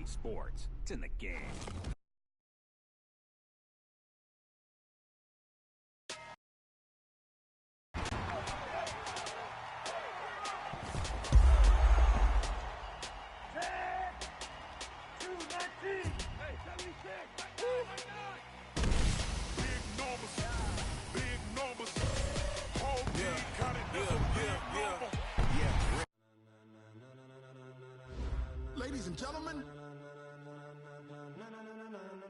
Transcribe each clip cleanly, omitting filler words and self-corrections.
RDA Sports. It's in the game. Ladies and gentlemen,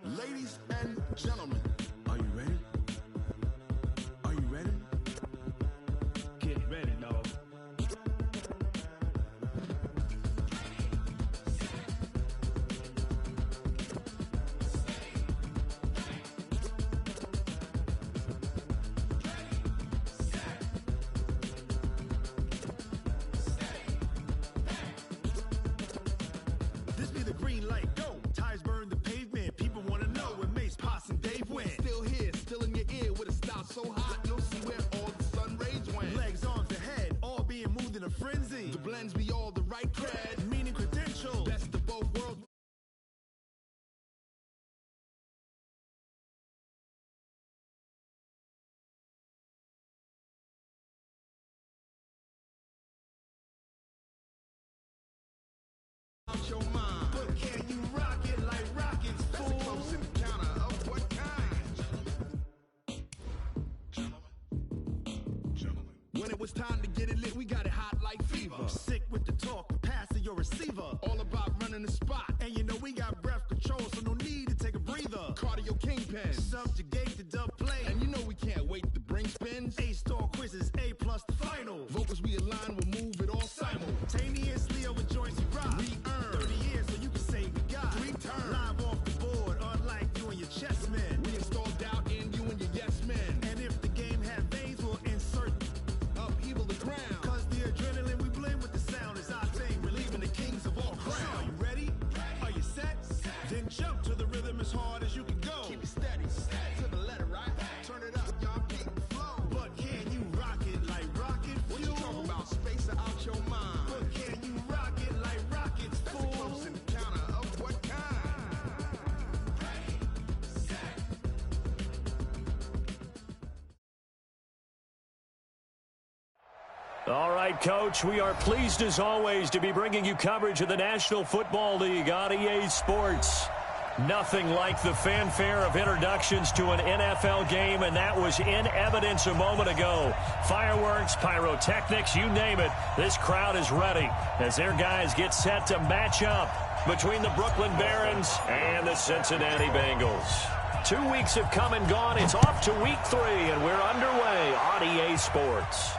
ladies and gentlemen, are you ready? Are you ready? Get ready, dog. This be the green light, go. Tires burn the pavement. People want to know where Mace, Poss, and Dave went. Still here, still in your ear with a style so hot, you'll see where all the sun rays went. Legs, arms, the head, all being moved in a frenzy. The blends be all the right cred, meaning credentials. Best of both worlds. Out your mind, but can you rock it like rockets? That's a close encounter of what kind? Gentlemen. When it was time to get it lit, we got it hot like fever. Sick with the talk, pass to your receiver. All about running the spot, and you know we got breath control, so no need to take a breather. Cardio kingpin, subjugate the dub play, and you know we can't wait to bring spins. A-star quizzes, A+ the final. Vocals we align, we'll move it all simultaneously over joints we rock. We earn 30 years, so you can say we got 3 turns. Live off the board, unlike you and your chess men. We install doubt in you and your yes men. And if the game had veins, we'll insert upheaval the ground. Cause the adrenaline we blend with the sound is our thing, relieving the kings of all crowns. So are you ready? Are you set? Then jump to the rhythm as hard as you can go. Keep it steady, to the letter, right? Turn it up, y'all keep the flow. But can you rock it like rocket fuel? What you talking about? Space out your mind. But can you rock it like rockets, fool? That's a close encounter of what kind? All right, Coach, we are pleased as always to be bringing you coverage of the National Football League on EA Sports. Nothing like the fanfare of introductions to an NFL game, and that was in evidence a moment ago. Fireworks, pyrotechnics, you name it. This crowd is ready as their guys get set to match up between the Brooklyn Barons and the Cincinnati Bengals. 2 weeks have come and gone. It's off to week 3, and we're underway on EA Sports.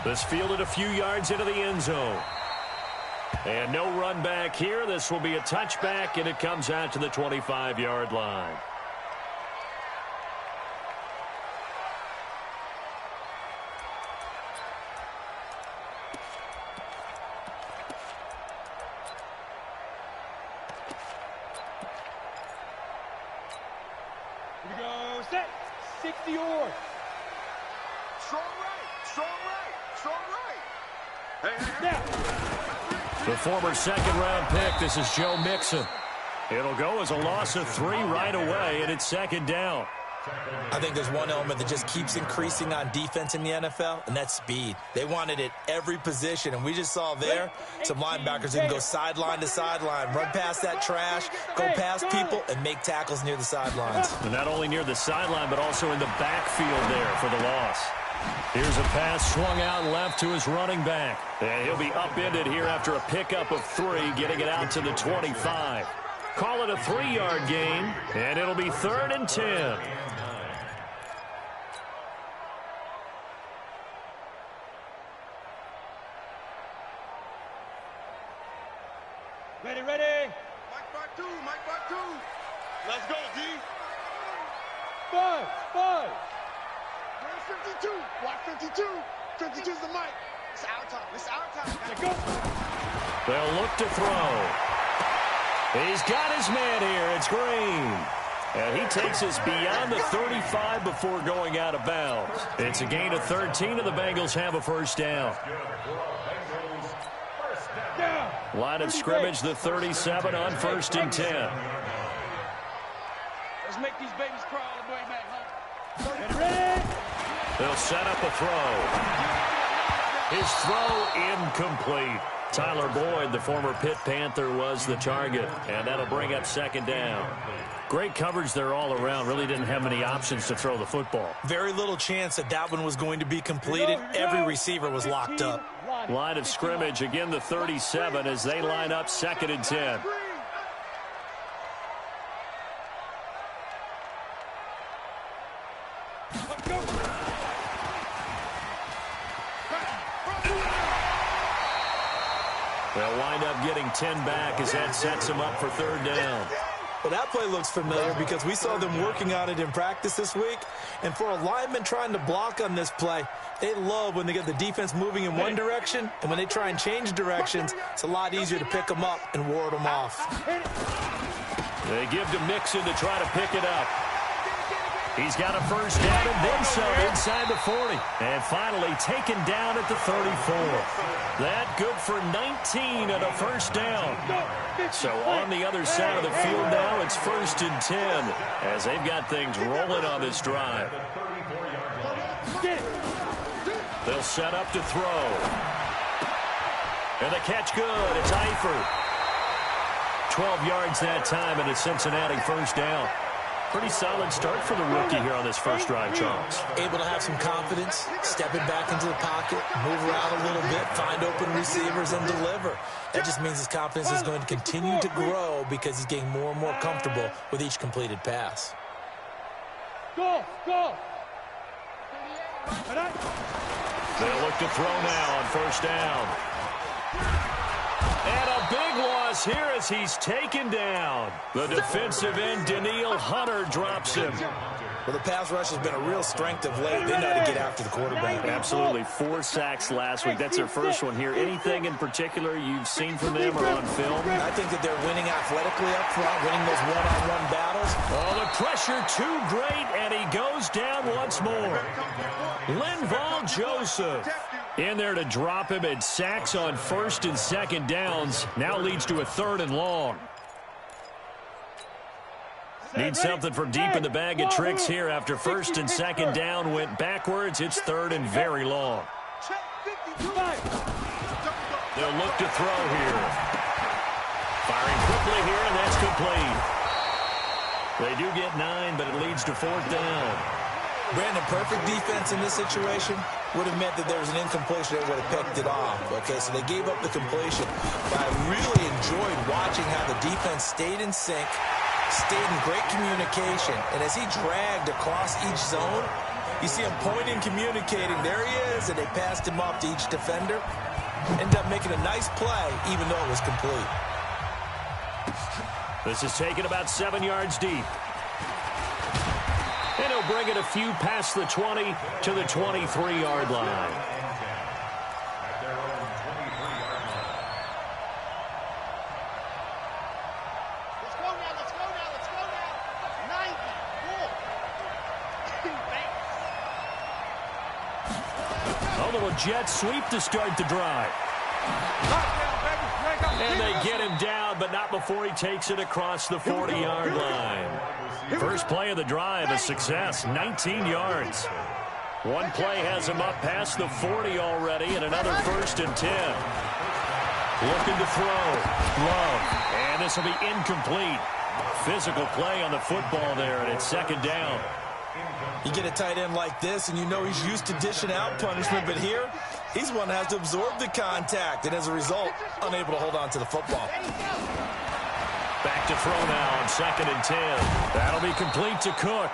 This fielded a few yards into the end zone. And no run back here. This will be a touchback, and it comes out to the 25-yard line. Here we go, set, 60 yards. Strong right, strong right, strong right. Hey, Now. The former second-round pick, this is Joe Mixon. It'll go as a loss of 3 right away, and it's second down. I think there's one element that just keeps increasing on defense in the NFL, and that's speed. They want it at every position, and we just saw there some linebackers who can go sideline to sideline, run past that trash, go past people, and make tackles near the sidelines. And not only near the sideline, but also in the backfield there for the loss. Here's a pass swung out left to his running back. And he'll be upended here after a pickup of 3, getting it out to the 25. Call it a 3-yard gain, and it'll be 3rd and 10. Ready, ready. Mike Batu, Mike Batu. Let's go, D. 5, 5. 52, watch 52. 52's the mic. It's our time, it's our time. Let's go. They'll look to throw. He's got his man here. It's Green. And he takes us beyond the 35 before going out of bounds. It's a gain of 13, and the Bengals have a first down. Down. Line of scrimmage, the 37 on 1st and 10. Let's make these babies crawl all the way back home. Ready? They'll set up a throw. His throw incomplete. Tyler Boyd, the former Pitt Panther, was the target, and that'll bring up 2nd down. Great coverage there all around. Really didn't have many options to throw the football. Very little chance that that one was going to be completed. Every receiver was locked up. Line of scrimmage, again the 37 as they line up 2nd and 10. They'll wind up getting 10 back as that sets them up for 3rd down. Well, that play looks familiar because we saw them working on it in practice this week. And for a lineman trying to block on this play, they love when they get the defense moving in one direction. And when they try and change directions, it's a lot easier to pick them up and ward them off. They give to Mixon to try to pick it up. He's got a 1st down and then some inside the 40. And finally taken down at the 34. That good for 19 and a 1st down. So on the other side of the field now, it's 1st and 10 as they've got things rolling on this drive. They'll set up to throw. And the catch good. It's Eifert. 12 yards that time and a Cincinnati 1st down. Pretty solid start for the rookie here on this first drive, Charles. Able to have some confidence, stepping back into the pocket, move around a little bit, find open receivers, and deliver. That just means his confidence is going to continue to grow because he's getting more and more comfortable with each completed pass. Go! They'll look to throw now on 1st down. And a big loss here as he's taken down. The defensive end, Daniil Hunter, drops him. Well, the pass rush has been a real strength of late. They know how to get after the quarterback. Absolutely. 4 sacks last week. That's their first one here. Anything in particular you've seen from them or on film? I think that they're winning athletically up front, winning those one-on-one battles. Oh, the pressure too great, and he goes down once more. Linval Joseph in there to drop him, and sacks on 1st and 2nd downs. Now leads to a 3rd and long. Need something from deep in the bag of tricks here after 1st and 2nd down went backwards. It's 3rd and very long. They'll look to throw here. Firing quickly here, and that's complete. They do get 9, but it leads to 4th down. Brandon, perfect defense in this situation would have meant that there was an incompletion that would have picked it off. Okay, so they gave up the completion. But I really enjoyed watching how the defense stayed in sync, stayed in great communication. And as he dragged across each zone, you see him pointing, communicating. There he is, and they passed him off to each defender. Ended up making a nice play, even though it was complete. This is taken about 7 yards deep. And he'll bring it a few past the 20 to the 23-yard line. Let's go now. 94. A little jet sweep to start the drive. And they get him down, but not before he takes it across the 40-yard line. First play of the drive, a success, 19 yards. One play has him up past the 40 already, and another 1st and 10. Looking to throw. Love. And this will be incomplete. Physical play on the football there, and it's 2nd down. You get a tight end like this, and you know he's used to dishing out punishment, but here, he's one that has to absorb the contact, and as a result, unable to hold on to the football. Back to throw now on 2nd and 10. That'll be complete to Cook.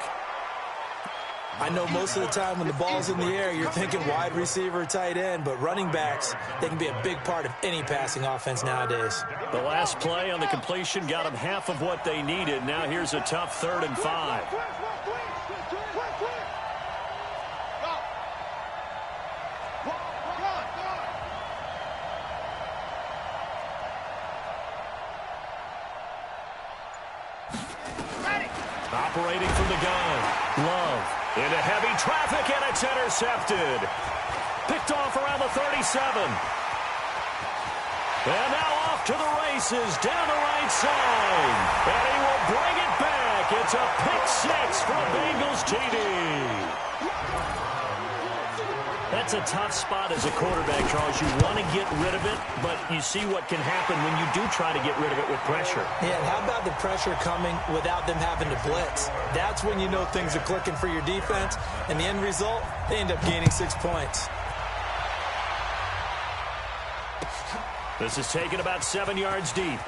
I know most of the time when the ball's in the air, you're thinking wide receiver, tight end, but running backs, they can be a big part of any passing offense nowadays. The last play on the completion got them half of what they needed. Now here's a tough 3rd and 5. Operating from the gun. Love into heavy traffic, and it's intercepted. Picked off around the 37. And now off to the races down the right side. And he will bring it back. It's a pick six for Bengals TD. That's a tough spot as a quarterback, Charles. You want to get rid of it, but you see what can happen when you do try to get rid of it with pressure. Yeah, and how about the pressure coming without them having to blitz? That's when you know things are clicking for your defense, and the end result, they end up gaining 6 points. This is taken about 7 yards deep.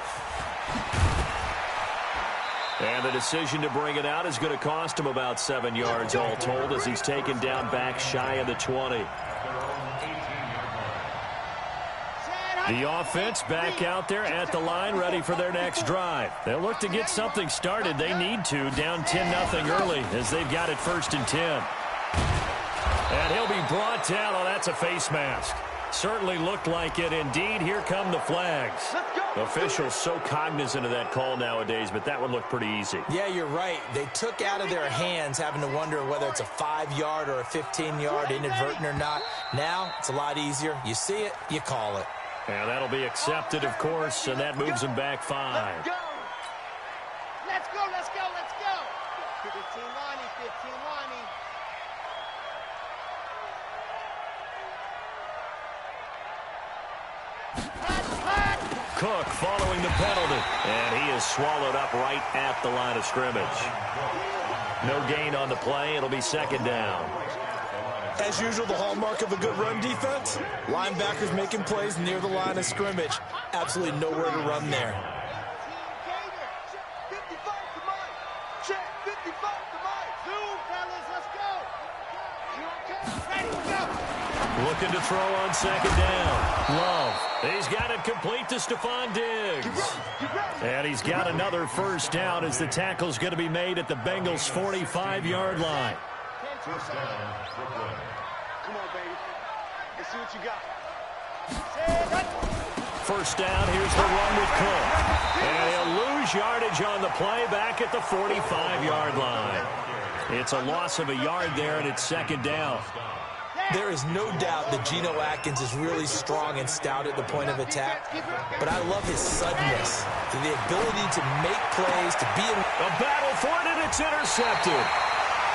And the decision to bring it out is going to cost him about 7 yards all told as he's taken down back shy of the 20. The offense back out there at the line ready for their next drive. They'll look to get something started. They need to, down 10-0 early as they've got it 1st and 10. And he'll be brought down. Oh, that's a face mask. Certainly looked like it. Indeed, here come the flags. Officials so cognizant of that call nowadays, but that one looked pretty easy. Yeah, you're right. They took out of their hands having to wonder whether it's a 5-yard or a 15-yard, inadvertent or not. Now, it's a lot easier. You see it, you call it. And that'll be accepted, of course, and that moves him back 5. Let's go. Let's go, let's go, let's go. 15 Lonnie, 15 Lonnie. Cook following the penalty, and he is swallowed up right at the line of scrimmage. No gain on the play. It'll be 2nd down. As usual, the hallmark of a good run defense, linebackers making plays near the line of scrimmage. Absolutely nowhere to run there. Looking to throw on 2nd down. Love. He's got it complete to Stephon Diggs. And he's got another 1st down as the tackle's going to be made at the Bengals' 45-yard line. Come on, baby. Let's see what you got. 1st down. Here's the run with Cook. And he'll lose yardage on the play back at the 45-yard line. It's a loss of a yard there, and it's 2nd down. There is no doubt that Geno Atkins is really strong and stout at the point of attack, but I love his suddenness, the ability to make plays, to be in a battle for it, and it's intercepted.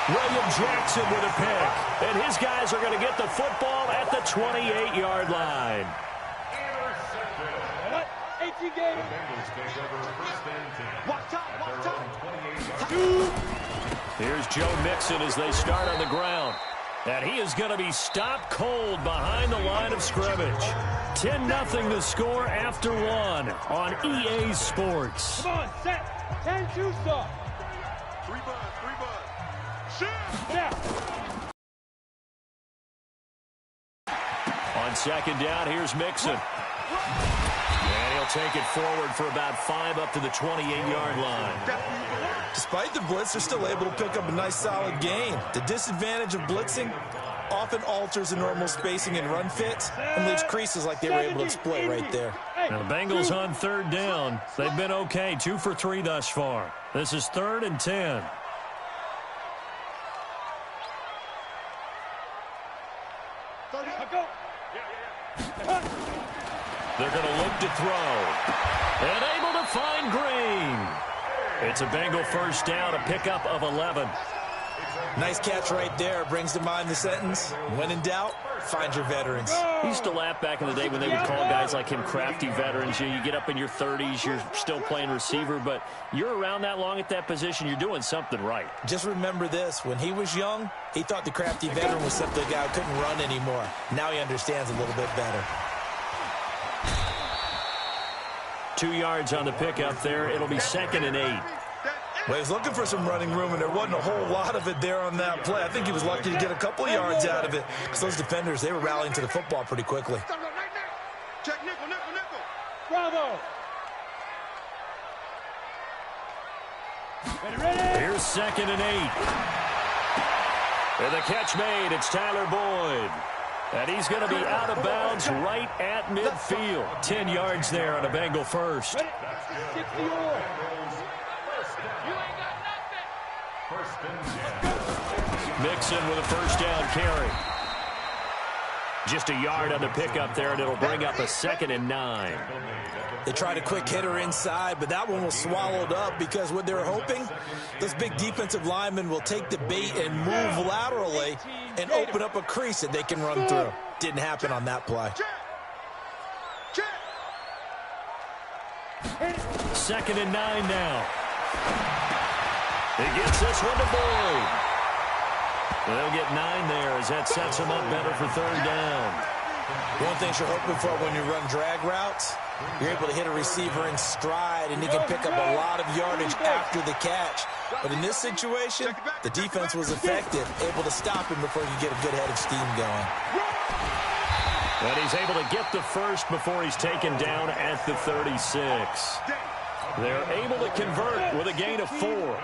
William Jackson with a pick, and his guys are going to get the football at the 28-yard line. 18 games. Here's Joe Mixon as they start on the ground. And he is going to be stopped cold behind the line of scrimmage. 10-0 the score after 1 on EA Sports. Come on, set. 10-2 stop. 3 buds. Shoot. Yeah. On 2nd down, here's Mixon. And he'll take it forward for about 5 up to the 28-yard line. Despite the blitz, they're still able to pick up a nice solid gain. The disadvantage of blitzing often alters the normal spacing and run fits and leaves creases like they were able to exploit right there. Now the Bengals on 3rd down. They've been okay, 2 for 3 thus far. This is 3rd and 10. They're going to look to throw. And able to find Green. It's a Bengal 1st down, a pickup of 11. Nice catch right there. Brings to mind the sentence, when in doubt, find your veterans. He used to laugh back in the day when they would call guys like him crafty veterans. You get up in your 30s, you're still playing receiver, but you're around that long at that position, you're doing something right. Just remember this. When he was young, he thought the crafty veteran was simply a guy who couldn't run anymore. Now he understands a little bit better. 2 yards on the pickup there. It'll be 2nd and 8. Well, he was looking for some running room, and there wasn't a whole lot of it there on that play. I think he was lucky to get a couple of yards out of it because those defenders, they were rallying to the football pretty quickly. Check nickel, nickel, nickel. Bravo. Ready. Here's 2nd and 8. And the catch made. It's Tyler Boyd. And he's going to be out of bounds right at midfield. 10 yards there on a Bengal 1st. Mixon with a 1st down carry. Just a yard on the pickup there, and it'll bring up a 2nd and 9. They tried a quick hitter inside, but that one was swallowed up because what they're hoping, those big defensive linemen will take the bait and move laterally and open up a crease that they can run through. Didn't happen on that play. 2nd and 9 now. He gets this one to Boyd. They'll get 9 there as that sets him up better for 3rd down. One thing you're hoping for when you run drag routes, you're able to hit a receiver in stride, and he can pick up a lot of yardage after the catch. But in this situation, the defense was effective, able to stop him before you get a good head of steam going. And he's able to get the first before he's taken down at the 36. They're able to convert with a gain of 4.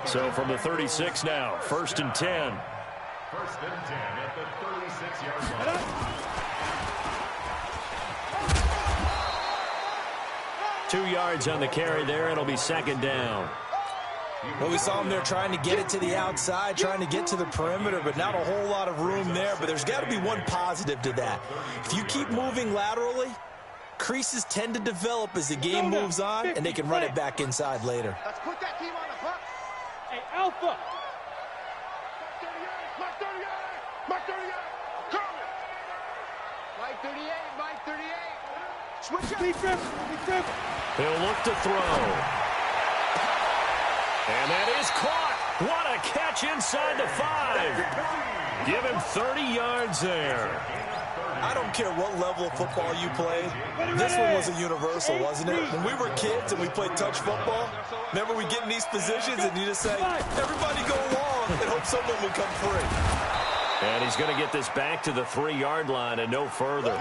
So from the 36 now, 1st and 10. 1st and 10 at the 36-yard line. 2 yards on the carry there. It'll be 2nd down. Well, we saw him there trying to get it to the outside, trying to get to the perimeter, but not a whole lot of room there. But there's got to be one positive to that. If you keep moving laterally, creases tend to develop as the game moves on, and they can run it back inside later. Let's put that team on the hook. Hey, Alpha. Mark 38, Mark 38, coming. Mike 38, Mike 38. Switch up. Defense. He'll look to throw. And that is caught. What a catch inside the 5. Give him 30 yards there. I don't care what level of football you played. This one was a universal, wasn't it? When we were kids and we played touch football, remember we get in these positions and you just say, everybody go long and hope someone will come free. And he's going to get this back to the 3-yard line and no further.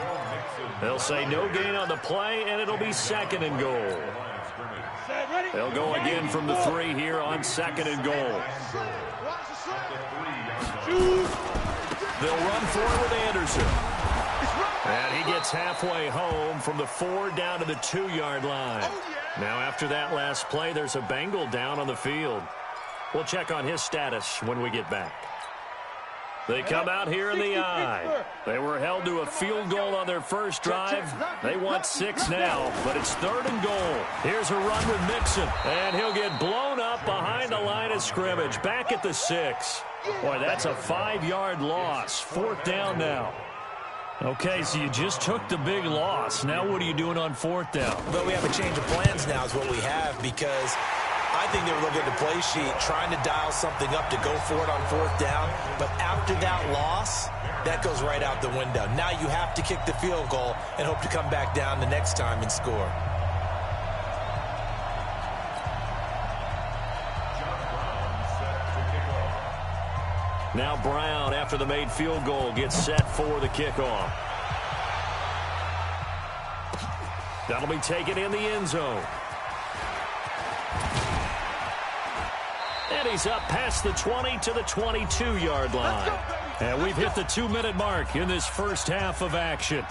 They'll say no gain on the play, and it'll be 2nd and goal. They'll go again from the 3 here on 2nd and goal. They'll run for it with Anderson. And he gets halfway home from the 4 down to the 2-yard line. Now after that last play, there's a Bengal down on the field. We'll check on his status when we get back. They come out here in the eye. They were held to a field goal on their first drive. They want 6 now, but it's 3rd and goal. Here's a run with Mixon, and he'll get blown up behind the line of scrimmage, back at the 6. Boy, that's a 5-yard loss. 4th down now. Okay, so you just took the big loss. Now what are you doing on 4th down? But we have a change of plans now is what we have, because I think they were looking at the play sheet, trying to dial something up to go for it on 4th down. But after that loss, that goes right out the window. Now you have to kick the field goal and hope to come back down the next time and score. Now Brown, after the made field goal, gets set for the kickoff. That'll be taken in the end zone. And he's up past the 20 to the 22-yard line. And we've hit the 2-minute mark in this first half of action.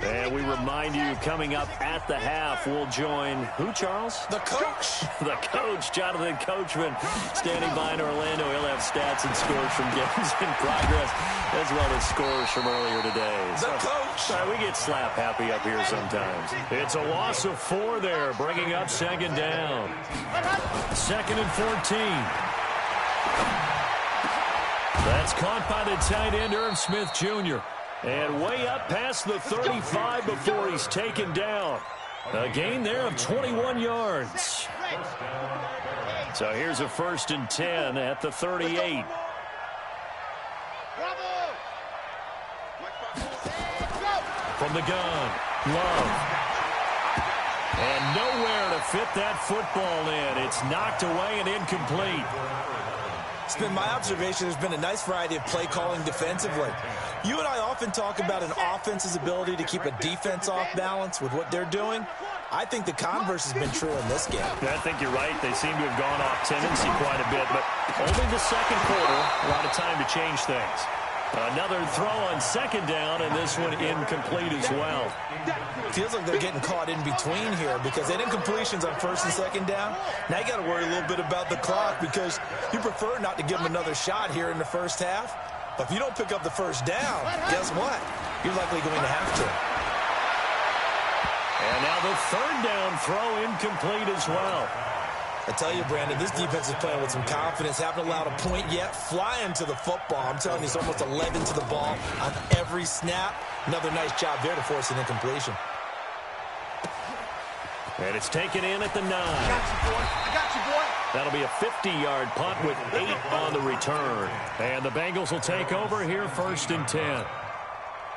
And we remind you, coming up at the half, we'll join who, Charles? The coach. The coach, Jonathan Coachman, standing by in Orlando. He'll have stats and scores from games in progress, as well as scores from earlier today. The coach. We get slap happy up here sometimes. It's a loss of 4 there, bringing up 2nd down. 2nd and 14. That's caught by the tight end, Irv Smith Jr. And way up past the 35 before he's taken down. A gain there of 21 yards. So here's a 1st and 10 at the 38. From the gun, Love. And nowhere to fit that football in. It's knocked away and incomplete. It's been my observation there's been a nice variety of play calling defensively. You and I often talk about an offense's ability to keep a defense off balance with what they're doing. I think the converse has been true in this game. I think you're right. They seem to have gone off tendency quite a bit, but only the 2nd quarter, a lot of time to change things. Another throw on second down, and this one incomplete as well. Feels like they're getting caught in between here because they had incompletions on first and second down. Now you got to worry a little bit about the clock because you prefer not to give them another shot here in the first half. But if you don't pick up the first down, guess what? You're likely going to have to. And now the third down throw incomplete as well. I tell you, Brandon, this defense is playing with some confidence. Haven't allowed a point yet. Flying to the football. I'm telling you, it's almost 11 to the ball on every snap. Another nice job there to force an incompletion. And it's taken in at the 9. I got you, boy. That'll be a 50-yard punt with 8 on the return. And the Bengals will take over here first and 10.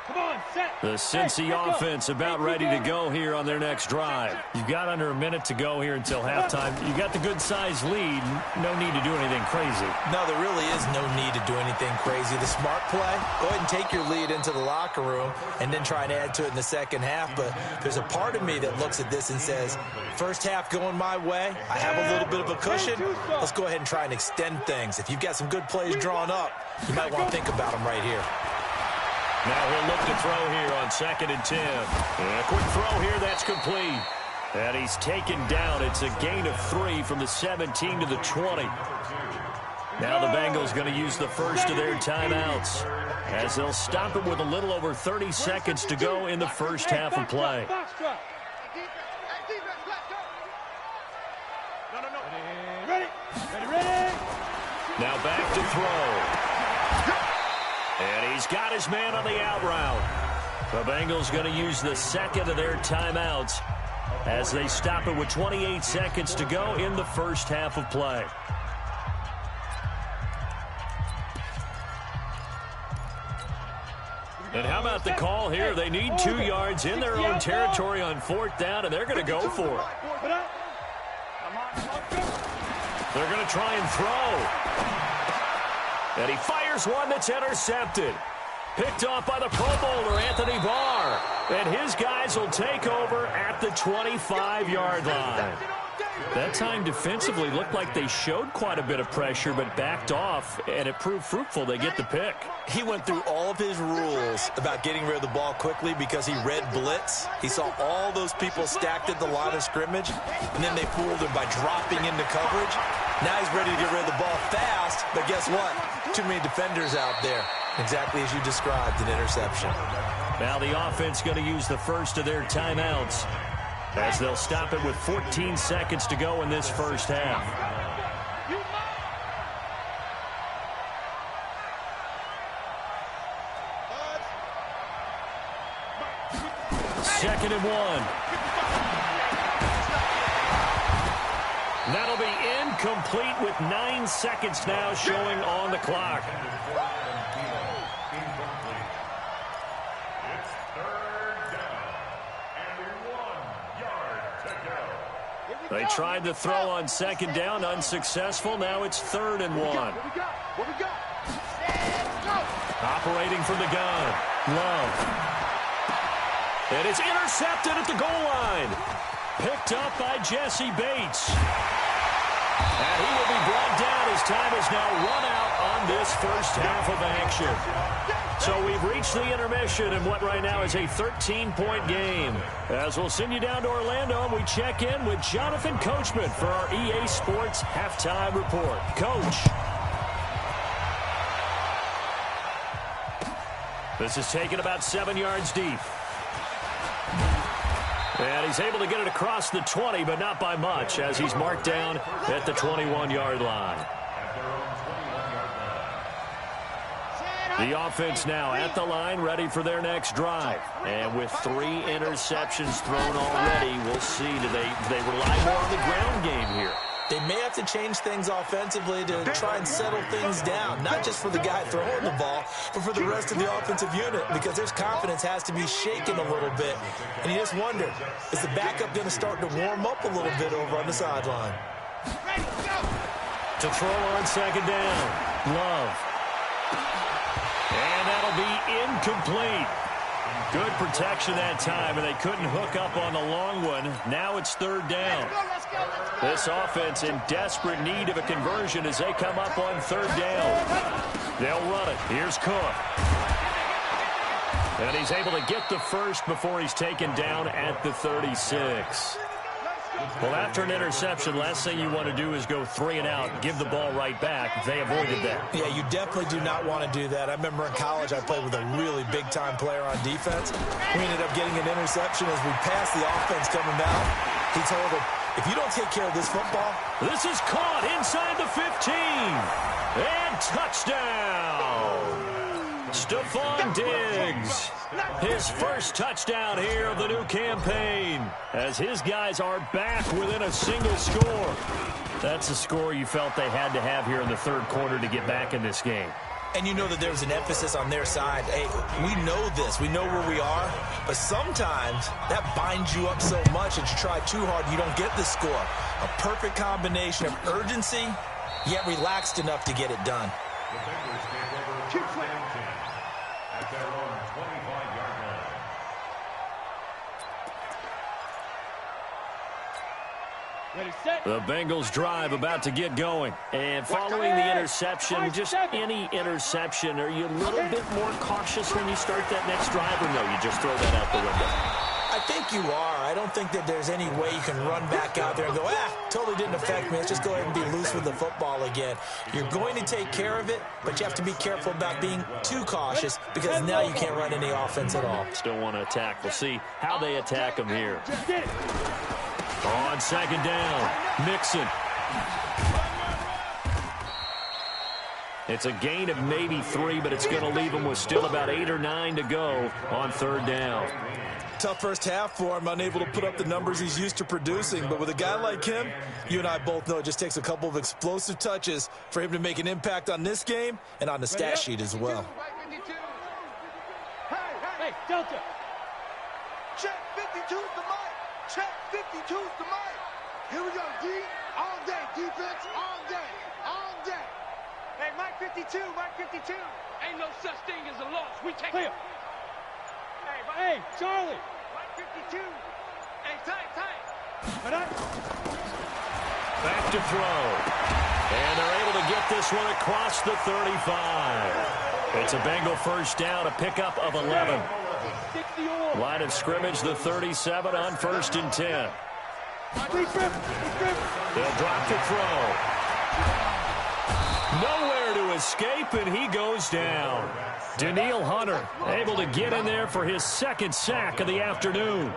Come on, set. The Cincy offense about ready to go here on their next drive. You've got under a minute to go here until halftime. You got the good-sized lead. No need to do anything crazy. No, there really is no need to do anything crazy. The smart play, go ahead and take your lead into the locker room and then try and add to it in the second half. But there's a part of me that looks at this and says, first half going my way. I have a little bit of a cushion. Let's go ahead and try and extend things. If you've got some good plays drawn up, you might want to think about them right here. Now he'll look to throw here on second and 10. And a quick throw here, that's complete. And he's taken down. It's a gain of 3 from the 17 to the 20. Now the Bengals going to use the first of their timeouts as they'll stop it with a little over 30 seconds to go in the first half of play. Ready. Now back to throw. And he's got his man on the out route. The Bengals going to use the second of their timeouts as they stop it with 28 seconds to go in the first half of play. And how about the call here? They need 2 yards in their own territory on fourth down, and they're going to go for it. They're going to try and throw. And he fires one that's intercepted. Picked off by the Pro Bowler, Anthony Barr. And his guys will take over at the 25-yard line. That time defensively looked like they showed quite a bit of pressure but backed off, and it proved fruitful. They get the pick. He went through all of his rules about getting rid of the ball quickly because he read blitz. He saw all those people stacked at the line of scrimmage, and then they fooled him by dropping into coverage. Now he's ready to get rid of the ball fast, but guess what? Too many defenders out there. Exactly as you described, an interception. Now the offense going to use the first of their timeouts as they'll stop it with 14 seconds to go in this first half. Second and 1. That'll be incomplete with 9 seconds now showing on the clock. They tried to throw on second down, unsuccessful. Now it's 3rd and 1. Operating from the gun, Love. And it's intercepted at the goal line. Picked up by Jesse Bates. And he will be brought down as time is now run out on this first half of action. So we've reached the intermission in what right now is a 13-point game. As we'll send you down to Orlando, and we check in with Jonathan Coachman for our EA Sports Halftime Report. Coach. This is taken about 7 yards deep. And he's able to get it across the 20, but not by much, as he's marked down at the 21-yard line. The offense now at the line, ready for their next drive. And with 3 interceptions thrown already, we'll see. Do they rely more on the ground game here? They may have to change things offensively to try and settle things down, not just for the guy throwing the ball, but for the rest of the offensive unit, because their confidence has to be shaken a little bit. And you just wonder, is the backup going to start to warm up a little bit over on the sideline? To throw on second down, Love. And that'll be incomplete. Good protection that time, and they couldn't hook up on the long one. Now it's 3rd down. This offense in desperate need of a conversion as they come up on 3rd down. They'll run it. Here's Cook. And he's able to get the first before he's taken down at the 36. Well, after an interception, last thing you want to do is go 3 and out, give the ball right back. They avoided that. Yeah, you definitely do not want to do that. I remember in college I played with a really big-time player on defense. We ended up getting an interception as we passed the offense coming down. He told him, if you don't take care of this football. This is caught inside the 15. And touchdown. Stephon Diggs, his first touchdown here of the new campaign, as his guys are back within a single score. That's a score you felt they had to have here in the third quarter to get back in this game. And you know that there's an emphasis on their side. Hey, we know this. We know where we are. But sometimes that binds you up so much that you try too hard, you don't get the score. A perfect combination of urgency, yet relaxed enough to get it done. The Bengals drive about to get going. And following the interception, just any interception, are you a little bit more cautious when you start that next drive, or no, you just throw that out the window? I think you are. I don't think that there's any way you can run back out there and go, totally didn't affect me. Let's just go ahead and be loose with the football again. You're going to take care of it, but you have to be careful about being too cautious because now you can't run any offense at all. Still want to attack. We'll see how they attack them here. On second down, Mixon. It's a gain of maybe 3, but it's going to leave him with still about 8 or 9 to go on third down. Tough first half for him, unable to put up the numbers he's used to producing. But with a guy like him, you and I both know it just takes a couple of explosive touches for him to make an impact on this game and on the stat sheet as well. Hey, Delta. Check 52's the mic. Check 52's the mic. Here we go, D. All day, defense, all day, all day. Hey, Mike 52, Mike 52. Ain't no such thing as a loss. We take it. Hey, Charlie. Mike 52. Hey, tight. Back to throw. And they're able to get this one across the 35. It's a Bengal first down, a pickup of 11. Line of scrimmage, the 37 on 1st and 10. They'll drop to throw. Nowhere to escape, and he goes down. Danielle Hunter able to get in there for his second sack of the afternoon.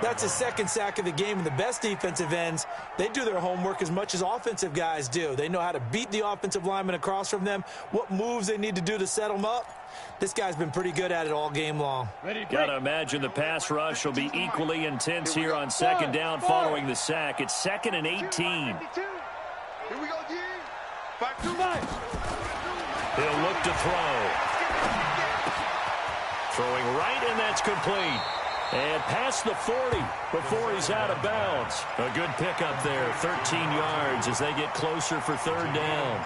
That's his second sack of the game, and the best defensive ends, they do their homework as much as offensive guys do. They know how to beat the offensive lineman across from them, what moves they need to do to set them up. This guy's been pretty good at it all game long. Got to imagine the pass rush will be equally intense here on second down following the sack. It's 2nd and 18. Here we go, D. Back to right. He'll look to throw. Throwing right, and that's complete. And past the 40 before he's out of bounds. A good pickup there, 13 yards as they get closer for third down.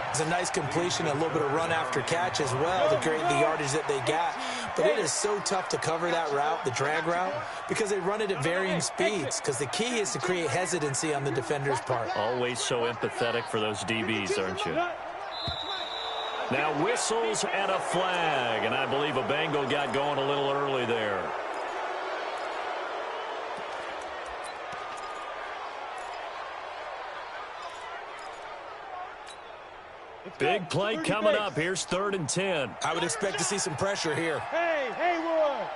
It's a nice completion, a little bit of run after catch as well to create the yardage that they got. But it is so tough to cover that route, the drag route, because they run it at varying speeds. Because the key is to create hesitancy on the defender's part. Always so empathetic for those DBs, aren't you? Now whistles and a flag, and I believe a Bengal got going a little early there. Big play coming up. Here's 3rd and 10. I would expect to see some pressure here. Hey, Haywood.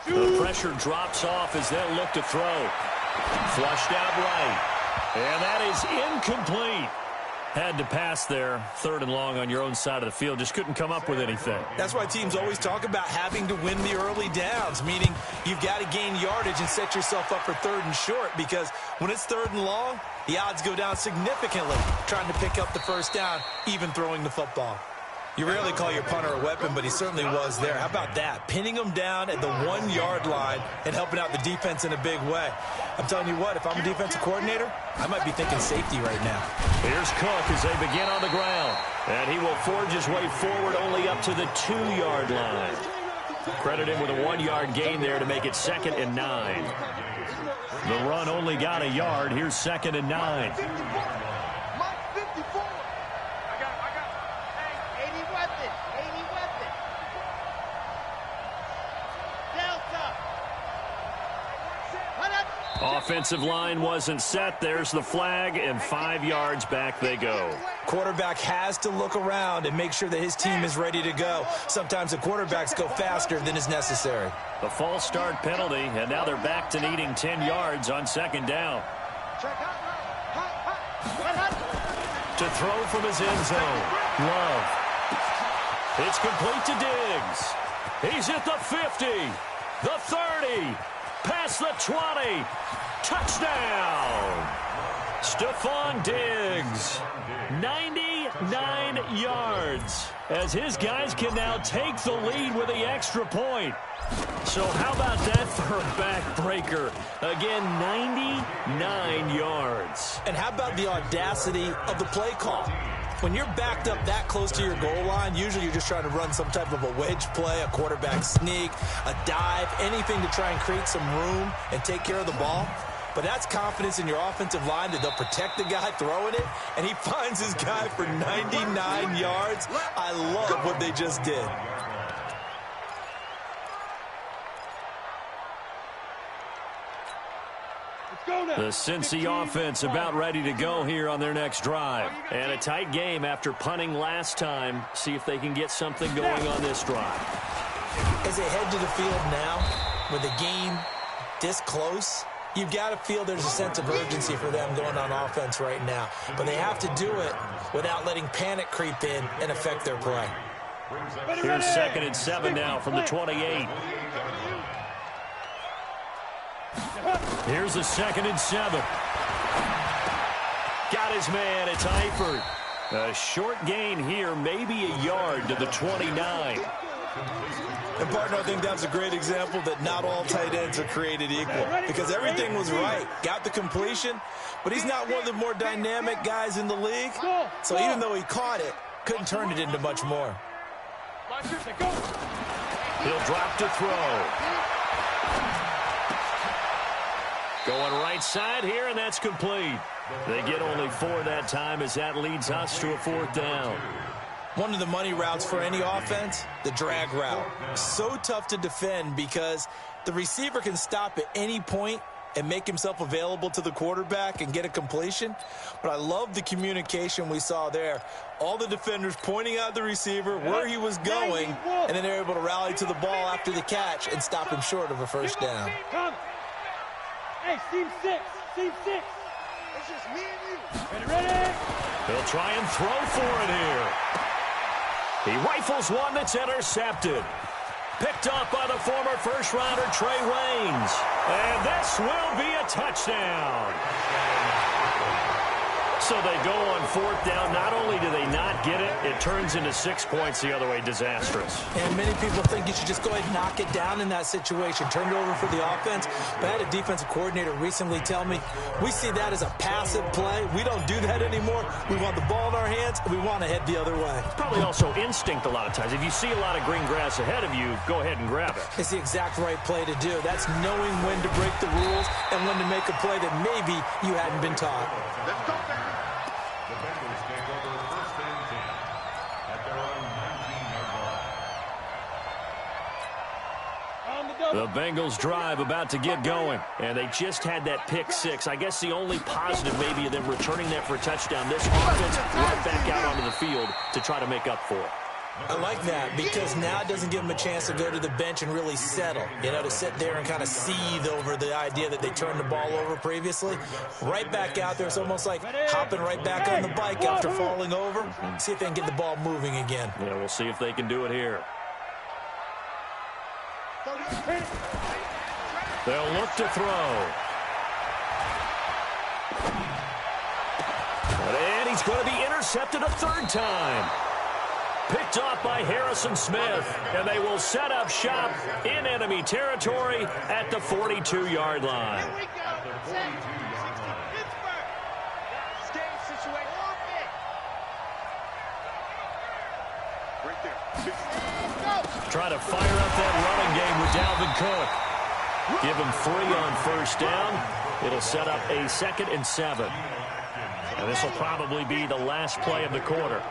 The pressure drops off as they'll look to throw. Flushed out right. And that is incomplete. Had to pass there, 3rd and long on your own side of the field. Just couldn't come up with anything. That's why teams always talk about having to win the early downs, meaning you've got to gain yardage and set yourself up for 3rd and short, because when it's 3rd and long, the odds go down significantly trying to pick up the first down, even throwing the football. You rarely call your punter a weapon, but he certainly was there. How about that? Pinning him down at the 1-yard line and helping out the defense in a big way. I'm telling you what, if I'm a defensive coordinator, I might be thinking safety right now. Here's Cook as they begin on the ground. And he will forge his way forward only up to the 2-yard line. Credit him with a 1-yard gain there to make it 2nd and 9. The run only got a yard. Here's 2nd and 9. Mike 52. Offensive line wasn't set. There's the flag, and 5 yards back they go. Quarterback has to look around and make sure that his team is ready to go. Sometimes the quarterbacks go faster than is necessary. The false start penalty, and now they're back to needing 10 yards on second down. To throw from his end zone. Love. It's complete to Diggs. He's at the 50, the 30, past the 20. Touchdown! Stephon Diggs, 99 yards, as his guys can now take the lead with the extra point. So how about that for a backbreaker? Again, 99 yards. And how about the audacity of the play call? When you're backed up that close to your goal line, usually you're just trying to run some type of a wedge play, a quarterback sneak, a dive, anything to try and create some room and take care of the ball. But that's confidence in your offensive line that they'll protect the guy throwing it, and he finds his guy for 99 yards. I love what they just did. The Cincy offense about ready to go here on their next drive. And a tight game after punting last time. See if they can get something going on this drive. As they head to the field now, with the game this close, you've got to feel there's a sense of urgency for them going on offense right now. But they have to do it without letting panic creep in and affect their play. Here's 2nd and 7 now from the 28. Here's a 2nd and 7. Got his man. It's Eifert. A short gain here, maybe a yard to the 29. And, partner, I think that's a great example that not all tight ends are created equal, because everything was right. Got the completion, but he's not one of the more dynamic guys in the league. So even though he caught it, couldn't turn it into much more. He'll drop to throw. Going right side here, and that's complete. They get only 4 that time, as that leads us to a 4th down. One of the money routes for any offense, the drag route. So tough to defend because the receiver can stop at any point and make himself available to the quarterback and get a completion. But I love the communication we saw there. All the defenders pointing out the receiver, where he was going, and then they're able to rally to the ball after the catch and stop him short of a first down. Hey, team 6. Team 6. It's just me and you. Ready? He'll try and throw for it here. He rifles one that's intercepted. Picked up by the former first-rounder Trey Waynes. And this will be a touchdown. So they go on 4th down. Not only do they not get it, it turns into 6 points the other way. Disastrous. And many people think you should just go ahead and knock it down in that situation. Turn it over for the offense. But I had a defensive coordinator recently tell me, we see that as a passive play. We don't do that anymore. We want the ball in our hands, and we want to head the other way. It's probably also instinct a lot of times. If you see a lot of green grass ahead of you, go ahead and grab it. It's the exact right play to do. That's knowing when to break the rules and when to make a play that maybe you hadn't been taught. Let's go back. The Bengals drive about to get going, and they just had that pick 6. I guess the only positive maybe of them returning that for a touchdown. This offense right back out onto the field to try to make up for it. I like that because now it doesn't give them a chance to go to the bench and really settle, to sit there and kind of seethe over the idea that they turned the ball over previously. Right back out there. It's almost like hopping right back on the bike after falling over. See if they can get the ball moving again. Yeah, we'll see if they can do it here. They'll look to throw. And he's going to be intercepted a 3rd time. Picked off by Harrison Smith, and they will set up shop in enemy territory at the 42-yard line. Here we go. 60, Pittsburgh. Game situation. Right there. Try to fire up that running game with Dalvin Cook. Give him 3 on 1st down. It'll set up a 2nd and 7. And this will probably be the last play of the quarter.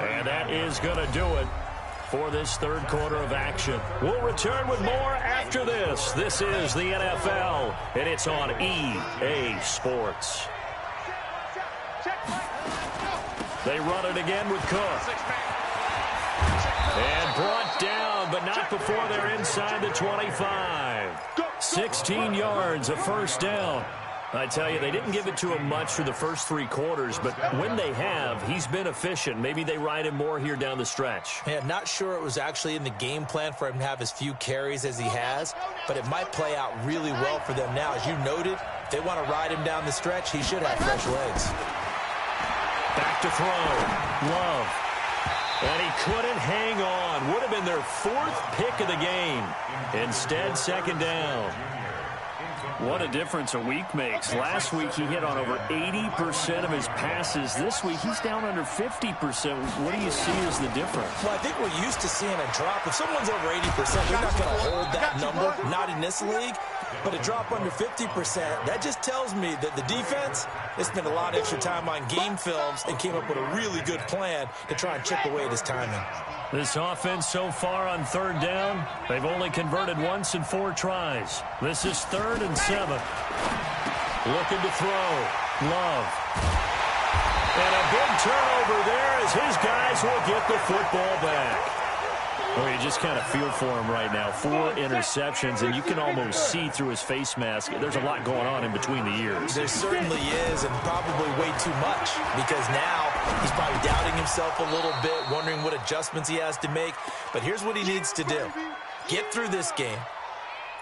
And that is going to do it for this third quarter of action. We'll return with more after this. This is the NFL, and it's on EA Sports. They run it again with Cook. And brought down, but not before they're inside the 25. 16 yards, a first down. I tell you, they didn't give it to him much for the first 3 quarters, but when they have, he's been efficient. Maybe they ride him more here down the stretch. Yeah, not sure it was actually in the game plan for him to have as few carries as he has, but it might play out really well for them now. As you noted, if they want to ride him down the stretch, he should have fresh legs. Back to throw. Love. And he couldn't hang on. Would have been their 4th pick of the game. Instead, second down. What a difference a week makes. Last week, he hit on over 80% of his passes. This week, he's down under 50%. What do you see as the difference? Well, I think we're used to seeing a drop. If someone's over 80%, they're not going to hold that number, not in this league. But a drop under 50%, that just tells me that the defense, they spent a lot of extra time on game films and came up with a really good plan to try and chip away at his timing. This offense so far on third down, they've only converted once in 4 tries. This is 3rd and 7. Looking to throw. Love. And a big turnover there as his guys will get the football back. Oh, you just kind of feel for him right now. 4 interceptions, and you can almost see through his face mask. There's a lot going on in between the ears. There certainly is, and probably way too much, because now he's probably doubting himself a little bit, wondering what adjustments he has to make. But here's what he needs to do. Get through this game,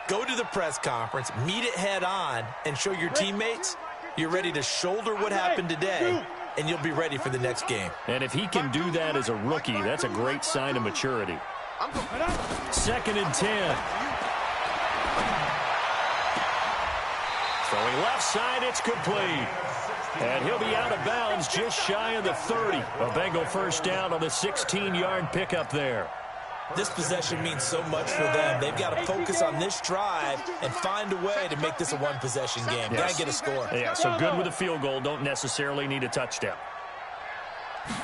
go to the press conference, meet it head on, and show your teammates you're ready to shoulder what happened today, and you'll be ready for the next game. And if he can do that as a rookie, that's a great sign of maturity. 2nd and 10. Throwing left side, it's complete. And he'll be out of bounds just shy of the 30. A Bengal first down on the 16-yard pickup there. This possession means so much for them. They've got to focus on this drive and find a way to make this a one-possession game. Yes. Got to get a score. Yeah, so good with a field goal. Don't necessarily need a touchdown.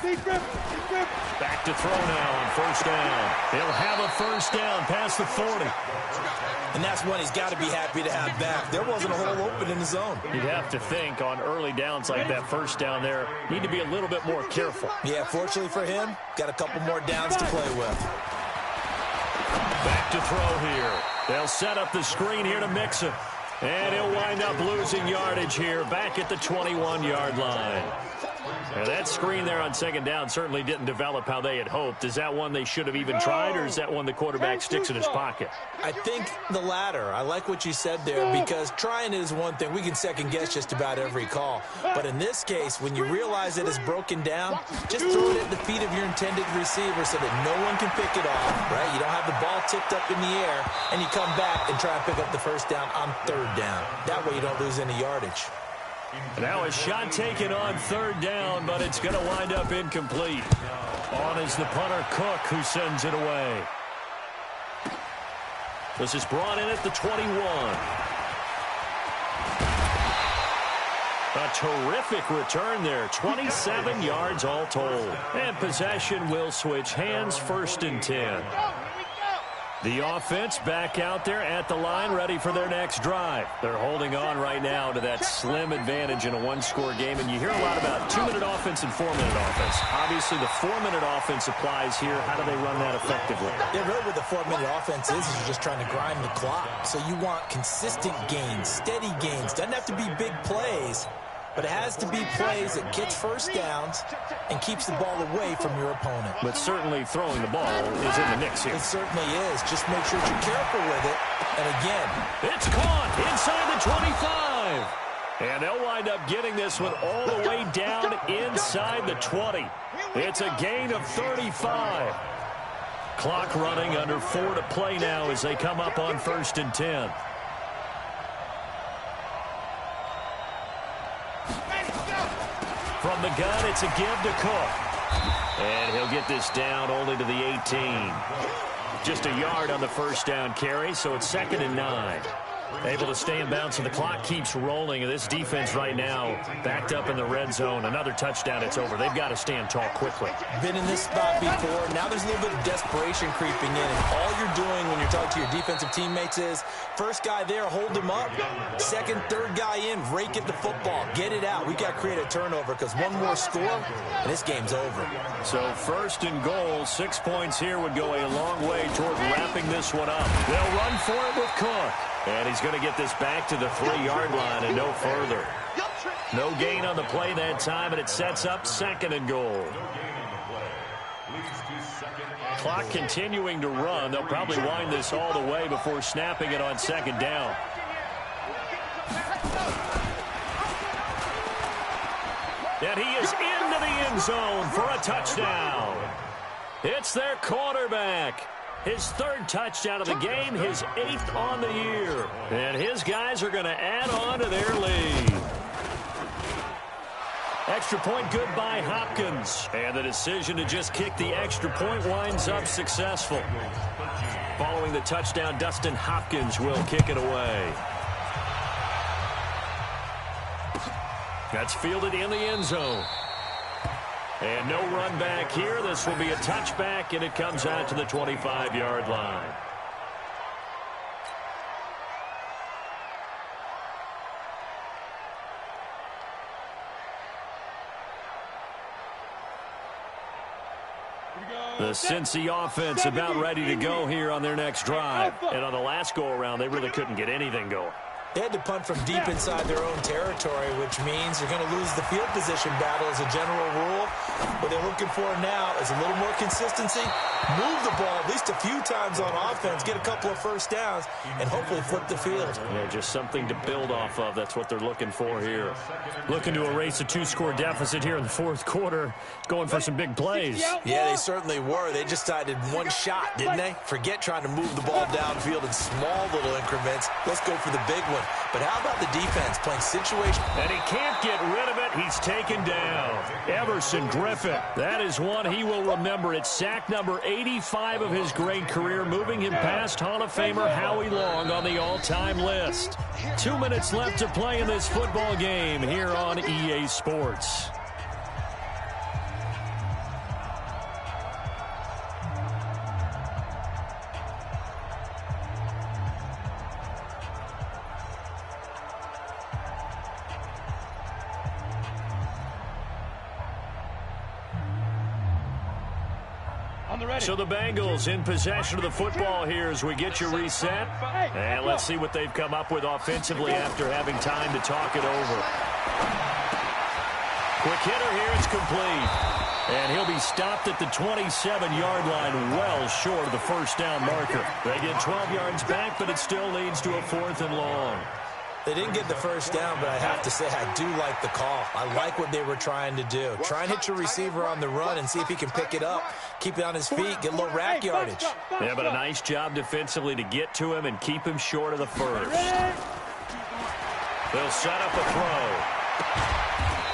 Back to throw now on first down. He'll have a first down past the 40. And that's one he's got to be happy to have back. There wasn't a hole open in the zone. You'd have to think on early downs like that first down there, need to be a little bit more careful. Yeah, fortunately for him, got a couple more downs to play with. Back to throw here. They'll set up the screen here to Mixon. And he'll wind up losing yardage here back at the 21-yard line. Now that screen there on second down certainly didn't develop how they had hoped. Is that one they should have even tried, or is that one the quarterback sticks in his pocket? I think the latter. I like what you said there, because trying it is one thing. We can second-guess just about every call. But in this case, when you realize it is broken down, just throw it at the feet of your intended receiver so that no one can pick it off, right? You don't have the ball tipped up in the air, and you come back and try and pick up the first down on third down. That way you don't lose any yardage. Now a shot taken on third down, but it's going to wind up incomplete. On is the punter, Cook, who sends it away. This is brought in at the 21. A terrific return there. 27 yards all told. And possession will switch hands, 1st and 10. The offense back out there at the line, ready for their next drive. They're holding on right now to that slim advantage in a one-score game, and you hear a lot about 2-minute offense and 4-minute offense. Obviously, the 4-minute offense applies here. How do they run that effectively? Yeah, really what the 4-minute offense is you're just trying to grind the clock. So you want consistent gains, steady gains. Doesn't have to be big plays, but it has to be plays that gets first downs and keeps the ball away from your opponent. But certainly throwing the ball is in the mix here. It certainly is. Just make sure you're careful with it. And again, it's caught inside the 25. And they'll wind up getting this one all the way down inside the 20. It's a gain of 35. Clock running under 4 to play now as they come up on 1st and 10. From the gun, it's a give to Cook. And he'll get this down only to the 18. Just a yard on the first down carry, so it's 2nd and 9. Able to stay in bounds, and the clock keeps rolling. And this defense right now backed up in the red zone. Another touchdown, it's over. They've got to stand tall quickly. Been in this spot before. Now there's a little bit of desperation creeping in. And all you're doing when you're talking to your defensive teammates is, first guy there, hold him up. Second, third guy in, rake at the football. Get it out. We got to create a turnover because one more score, and this game's over. So first and goal, 6 points here would go a long way toward wrapping this one up. They'll run for it with Cook. And he's going to get this back to the 3-yard line and no further. No gain on the play that time, and it sets up second and goal. Clock continuing to run. They'll probably wind this all the way before snapping it on second down. And he is into the end zone for a touchdown. It's their quarterback. His third touchdown of the game, his 8th on the year. And his guys are going to add on to their lead. Extra point good by Hopkins. And the decision to just kick the extra point winds up successful. Following the touchdown, Dustin Hopkins will kick it away. That's fielded in the end zone. And no run back here. This will be a touchback, and it comes out to the 25-yard line. The Cincy offense about ready to go here on their next drive. And on the last go-around, they really couldn't get anything going. They had to punt from deep inside their own territory, which means you're going to lose the field position battle as a general rule. What they're looking for now is a little more consistency, move the ball at least a few times on offense, get a couple of first downs, and hopefully flip the field. Yeah, just something to build off of. That's what they're looking for here. Looking to erase a 2-score deficit here in the fourth quarter, going for some big plays. Yeah, they certainly were. They just decided one shot, didn't they? Forget trying to move the ball downfield in small little increments. Let's go for the big one. But how about the defense playing situation? And he can't get rid of it. He's taken down. Everson Griffin. That is one he will remember. It's sack number 85 of his great career, moving him past Hall of Famer Howie Long on the all-time list. 2 minutes left to play in this football game here on EA Sports. So the Bengals in possession of the football here as we get you reset. And let's see what they've come up with offensively after having time to talk it over. Quick hitter here, it's complete. And he'll be stopped at the 27-yard line, well short of the first down marker. They get 12 yards back, but it still leads to a 4th and long. They didn't get the first down, but I have to say I do like the call. I like what they were trying to do. Try and hit your receiver on the run and see if he can pick it up, keep it on his feet, get a little rack yardage. Yeah, but a nice job defensively to get to him and keep him short of the first. They'll set up a throw.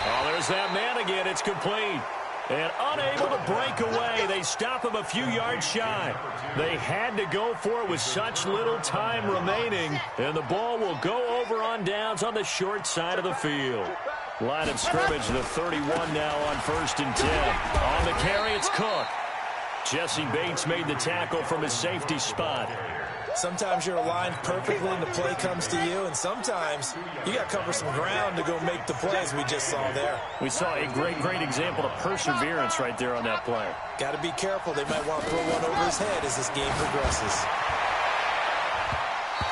Oh, there's that man again. It's complete. And unable to break away, they stop him a few yards shy. They had to go for it with such little time remaining, and the ball will go over on downs on the short side of the field. Line of scrimmage, the 31 now on 1st and 10. On the carry, it's Cook. Jesse Bates made the tackle from his safety spot. Sometimes you're aligned perfectly and the play comes to you, and sometimes you got to cover some ground to go make the plays we just saw there. We saw a great example of perseverance right there on that play. Got to be careful. They might want to throw one over his head as this game progresses.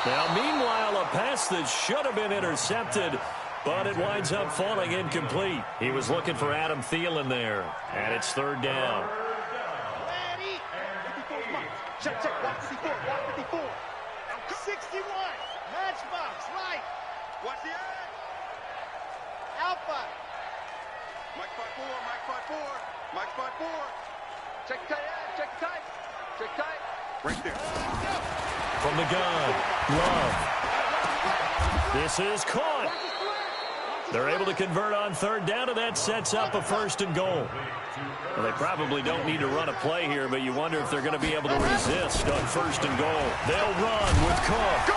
Now, meanwhile, a pass that should have been intercepted, but it winds up falling incomplete. He was looking for Adam Thielen there, and it's 3rd down. Check, block 54, block 54. 61, matchbox, right. What's the ad? Alpha. Mike 5-4, Mike 5-4, Mike 5-4. Check tight, check tight, check tight. Right there. From the gun, Love. This is caught. They're able to convert on 3rd down, and that sets up a 1st and goal. Well, they probably don't need to run a play here, but you wonder if they're going to be able to resist on 1st and goal. They'll run with Cook.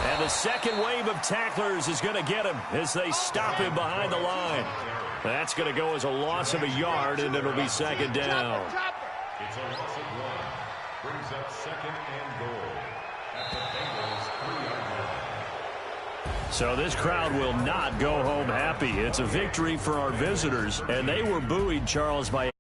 And the second wave of tacklers is going to get him as they stop him behind the line. That's going to go as a loss of a yard, and it'll be second down. It's a loss of 1. Brings up second and goal at the Bengals 3-yard line. So this crowd will not go home happy. It's a victory for our visitors, and they were buoyed, Charles, by